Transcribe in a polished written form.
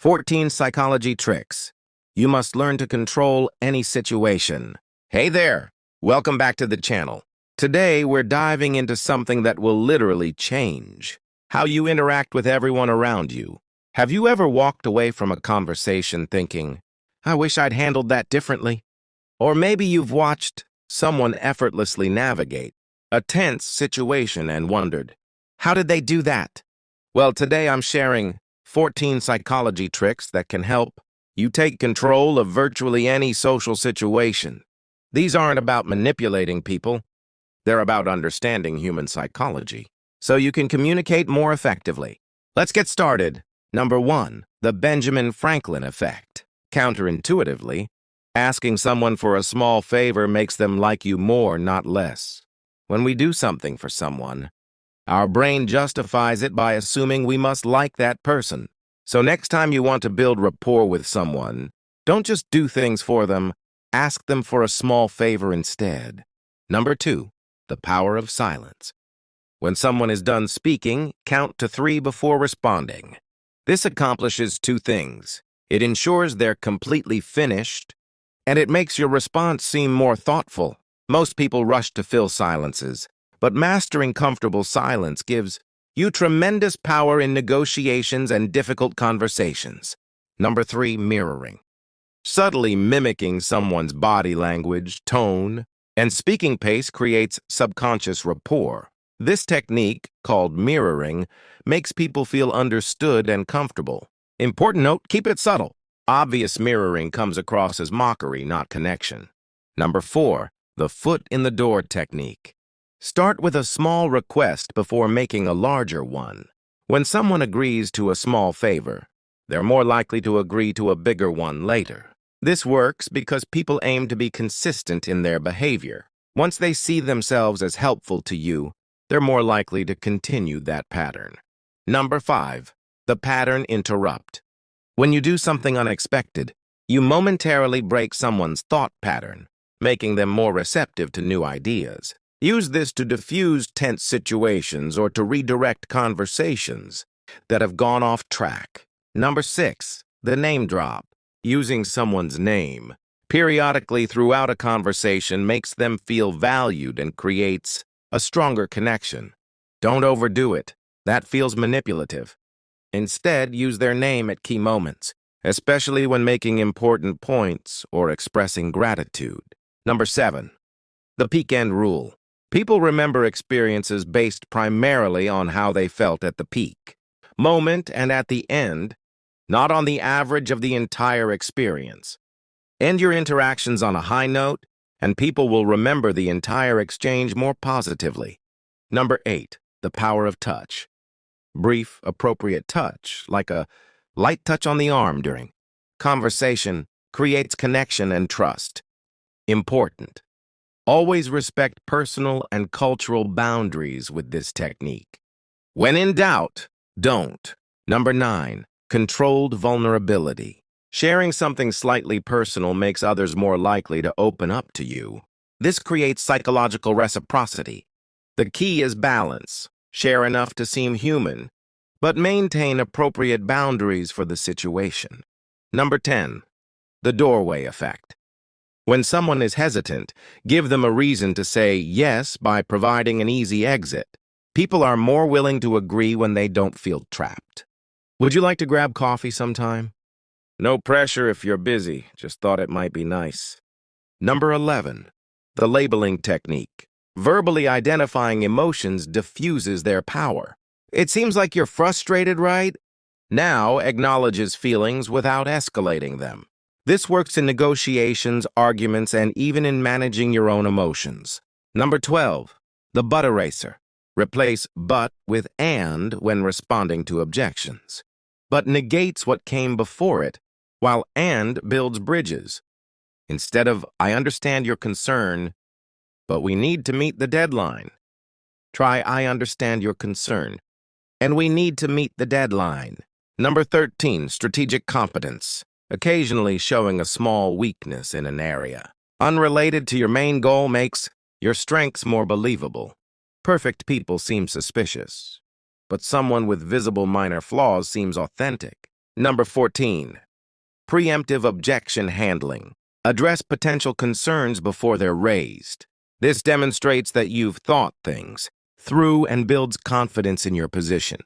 14 Psychology Tricks You Must Learn to Control Any Situation. Hey there! Welcome back to the channel. Today, we're diving into something that will literally change how you interact with everyone around you. Have you ever walked away from a conversation thinking, I wish I'd handled that differently? Or maybe you've watched someone effortlessly navigate a tense situation and wondered, how did they do that? Well, today I'm sharing 14 psychology tricks that can help you take control of virtually any social situation. These aren't about manipulating people. They're about understanding human psychology, so you can communicate more effectively. Let's get started. Number 1, the Benjamin Franklin effect. Counterintuitively, asking someone for a small favor makes them like you more, not less. When we do something for someone, our brain justifies it by assuming we must like that person. So next time you want to build rapport with someone, don't just do things for them, ask them for a small favor instead. Number 2, the power of silence. When someone is done speaking, count to 3 before responding. This accomplishes 2 things. It ensures they're completely finished, and it makes your response seem more thoughtful. Most people rush to fill silences, but mastering comfortable silence gives you tremendous power in negotiations and difficult conversations. Number 3, mirroring. Subtly mimicking someone's body language, tone, and speaking pace creates subconscious rapport. This technique, called mirroring, makes people feel understood and comfortable. Important note, keep it subtle. Obvious mirroring comes across as mockery, not connection. Number 4, the foot in the door technique. Start with a small request before making a larger one. When someone agrees to a small favor, they're more likely to agree to a bigger one later. This works because people aim to be consistent in their behavior. Once they see themselves as helpful to you, they're more likely to continue that pattern. Number 5, the pattern interrupt. When you do something unexpected, you momentarily break someone's thought pattern, making them more receptive to new ideas. Use this to diffuse tense situations or to redirect conversations that have gone off track. Number 6, the name drop. Using someone's name periodically throughout a conversation makes them feel valued and creates a stronger connection. Don't overdo it. That feels manipulative. Instead, use their name at key moments, especially when making important points or expressing gratitude. Number 7, the peak end rule. People remember experiences based primarily on how they felt at the peak moment and at the end, not on the average of the entire experience. End your interactions on a high note, and people will remember the entire exchange more positively. Number 8, the power of touch. Brief, appropriate touch, like a light touch on the arm during conversation, creates connection and trust. Important. Always respect personal and cultural boundaries with this technique. When in doubt, don't. Number 9, controlled vulnerability. Sharing something slightly personal makes others more likely to open up to you. This creates psychological reciprocity. The key is balance. Share enough to seem human, but maintain appropriate boundaries for the situation. Number 10, the doorway effect. When someone is hesitant, give them a reason to say yes by providing an easy exit. People are more willing to agree when they don't feel trapped. Would you like to grab coffee sometime? No pressure if you're busy, just thought it might be nice. Number 11, the labeling technique. Verbally identifying emotions diffuses their power. It seems like you're frustrated, right? Now acknowledges feelings without escalating them. This works in negotiations, arguments, and even in managing your own emotions. Number 12, the but eraser. Replace but with and when responding to objections. But negates what came before it, while and builds bridges. Instead of, I understand your concern, but we need to meet the deadline. Try, I understand your concern, and we need to meet the deadline. Number 13, strategic competence. Occasionally showing a small weakness in an area unrelated to your main goal makes your strengths more believable. Perfect people seem suspicious, but someone with visible minor flaws seems authentic. Number 14. Preemptive objection handling. Address potential concerns before they're raised. This demonstrates that you've thought things through and builds confidence in your position.